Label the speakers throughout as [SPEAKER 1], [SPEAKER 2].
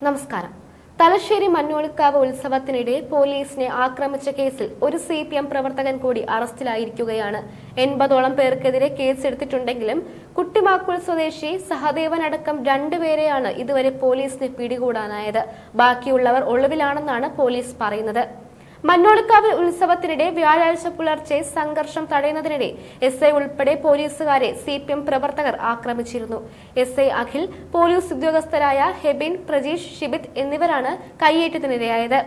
[SPEAKER 1] നമസ്കാരം. തലശ്ശേരി മഞ്ഞോളിക്കാവ് ഉത്സവത്തിനിടെ പോലീസിനെ ആക്രമിച്ച കേസിൽ ഒരു CPM പ്രവർത്തകൻ കൂടി അറസ്റ്റിലായിരിക്കുകയാണ്. 80ഓളം പേർക്കെതിരെ കേസെടുത്തിട്ടുണ്ടെങ്കിലും കുട്ടിമാക്കുൾ സ്വദേശി സഹദേവൻ അടക്കം 2 പേരെയാണ് ഇതുവരെ പോലീസിന് പിടികൂടാനായത്. ബാക്കിയുള്ളവർ ഒളിവിലാണെന്നാണ് പോലീസ് പറയുന്നത്. മഞ്ഞോളിക്കാവ് ഉത്സവത്തിനിടെ വ്യാഴാഴ്ച പുലർച്ചെ സംഘർഷം തടയുന്നതിനിടെ SI ഉൾപ്പെടെ പോലീസുകാരെ CPM പ്രവർത്തകർ ആക്രമിച്ചിരുന്നു. SI അഖിൽ, പോലീസ് ഉദ്യോഗസ്ഥരായ ഹെബിൻ, പ്രജീഷ്, ഷിബിത് എന്നിവരാണ് കയ്യേറ്റത്തിനിരയായത്.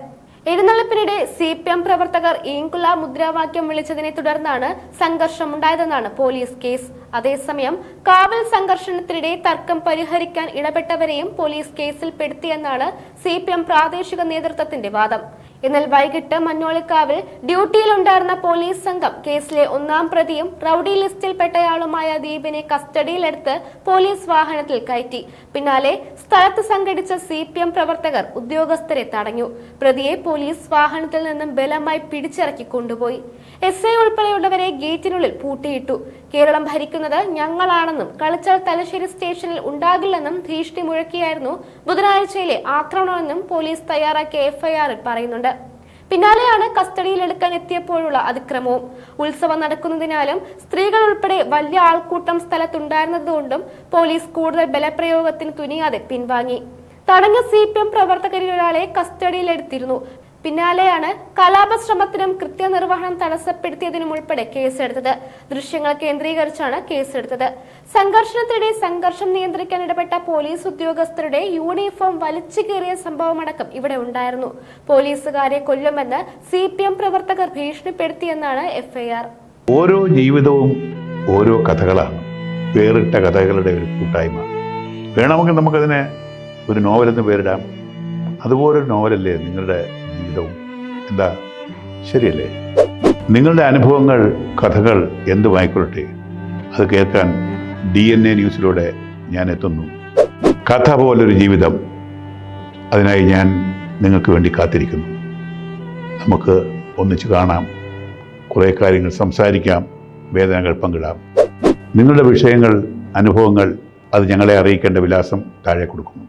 [SPEAKER 1] എഴുന്നള്ളിപ്പിനിടെ CPM പ്രവർത്തകർ ഈങ്കുല മുദ്രാവാക്യം വിളിച്ചതിനെ തുടർന്നാണ് സംഘർഷമുണ്ടായതെന്നാണ് പോലീസ് കേസ്. അതേസമയം കാവൽ സംഘർഷണത്തിനിടെ തർക്കം പരിഹരിക്കാൻ ഇടപെട്ടവരെയും പോലീസ് കേസിൽ പെടുത്തിയെന്നാണ് CPM പ്രാദേശിക നേതൃത്വത്തിന്റെ വാദം. എന്നാൽ വൈകിട്ട് മഞ്ഞോളിക്കാവിൽ ഡ്യൂട്ടിയിലുണ്ടായിരുന്ന പോലീസ് സംഘം കേസിലെ 1-ാം പ്രതിയും റൌഡി ലിസ്റ്റിൽപ്പെട്ടയാളുമായ ദീപിനെ കസ്റ്റഡിയിലെടുത്ത് പോലീസ് വാഹനത്തിൽ കയറ്റി. പിന്നാലെ സ്ഥലത്ത് സംഘടിച്ച CPM പ്രവർത്തകർ ഉദ്യോഗസ്ഥരെ തടഞ്ഞു. പ്രതിയെ പോലീസ് വാഹനത്തിൽ നിന്നും ബലമായി പിടിച്ചിറക്കി കൊണ്ടുപോയി. SI ഉൾപ്പെടെയുള്ളവരെ ഗേറ്റിനുള്ളിൽ പൂട്ടിയിട്ടു. കേരളം ഭരിക്കുന്നത് ഞങ്ങളാണെന്നും കളിച്ചാൽ തലശ്ശേരി സ്റ്റേഷനിൽ ഉണ്ടാകില്ലെന്നും ഭീഷണി മുഴക്കിയായിരുന്നു ബുധനാഴ്ചയിലെ ആക്രമണമെന്നും പോലീസ് തയ്യാറാക്കിയ FIR-ൽ പറയുന്നുണ്ട്. പിന്നാലെയാണ് കസ്റ്റഡിയിലെടുക്കാൻ എത്തിയപ്പോഴുള്ള അതിക്രമവും. ഉത്സവം നടക്കുന്നതിനാലും സ്ത്രീകൾ ഉൾപ്പെടെ വലിയ ആൾക്കൂട്ടം സ്ഥലത്തുണ്ടായിരുന്നതുകൊണ്ടും പോലീസ് കൂടുതൽ ബലപ്രയോഗത്തിന് തുനിയാതെ പിൻവാങ്ങി. തടഞ്ഞ CPM പ്രവർത്തകരിൽ ഒരാളെ കസ്റ്റഡിയിലെടുത്തിരുന്നു. പിന്നാലെയാണ് കലാപശ്രമത്തിനും കൃത്യനിർവഹണം തടസ്സപ്പെടുത്തിയതിനും ഉൾപ്പെടെ കേസെടുത്തത്. ദൃശ്യങ്ങൾ കേന്ദ്രീകരിച്ചാണ് കേസെടുത്തത്. സംഘർഷത്തിനിടെ സംഘർഷം നിയന്ത്രിക്കാൻ ഇടപെട്ട പോലീസ് ഉദ്യോഗസ്ഥരുടെ യൂണിഫോം വലിച്ചു കീറിയ സംഭവമടക്കം ഇവിടെ ഉണ്ടായിരുന്നു. പോലീസുകാരെ കൊല്ലുമെന്ന് CPM പ്രവർത്തകർ ഭീഷണിപ്പെടുത്തിയെന്നാണ് FIR.
[SPEAKER 2] ഓരോ ജീവിതവും ഓരോ കഥകളാണ്, വേറിട്ട കഥകളുടെ ഒരു കൂട്ടായ്മ. വേണമെങ്കിൽ നമുക്കതിനെ ഒരു നോവലെന്ന് പേരിടാം. അതുപോലൊരു നോവലല്ലേ നിങ്ങളുടെ ജീവിതവും? എന്താ, ശരിയല്ലേ? നിങ്ങളുടെ അനുഭവങ്ങൾ, കഥകൾ എന്തുമായിക്കൊള്ളട്ടെ, അത് കേൾക്കാൻ DNA ന്യൂസിലൂടെ ഞാൻ എത്തുന്നു. കഥ പോലൊരു ജീവിതം, അതിനായി ഞാൻ നിങ്ങൾക്ക് വേണ്ടി കാത്തിരിക്കുന്നു. നമുക്ക് ഒന്നിച്ച് കാണാം, കുറേ കാര്യങ്ങൾ സംസാരിക്കാം, വേദനകൾ പങ്കിടാം. നിങ്ങളുടെ വിഷയങ്ങൾ, അനുഭവങ്ങൾ അത് ഞങ്ങളെ അറിയിക്കേണ്ട വിലാസം താഴെ കൊടുക്കുന്നു.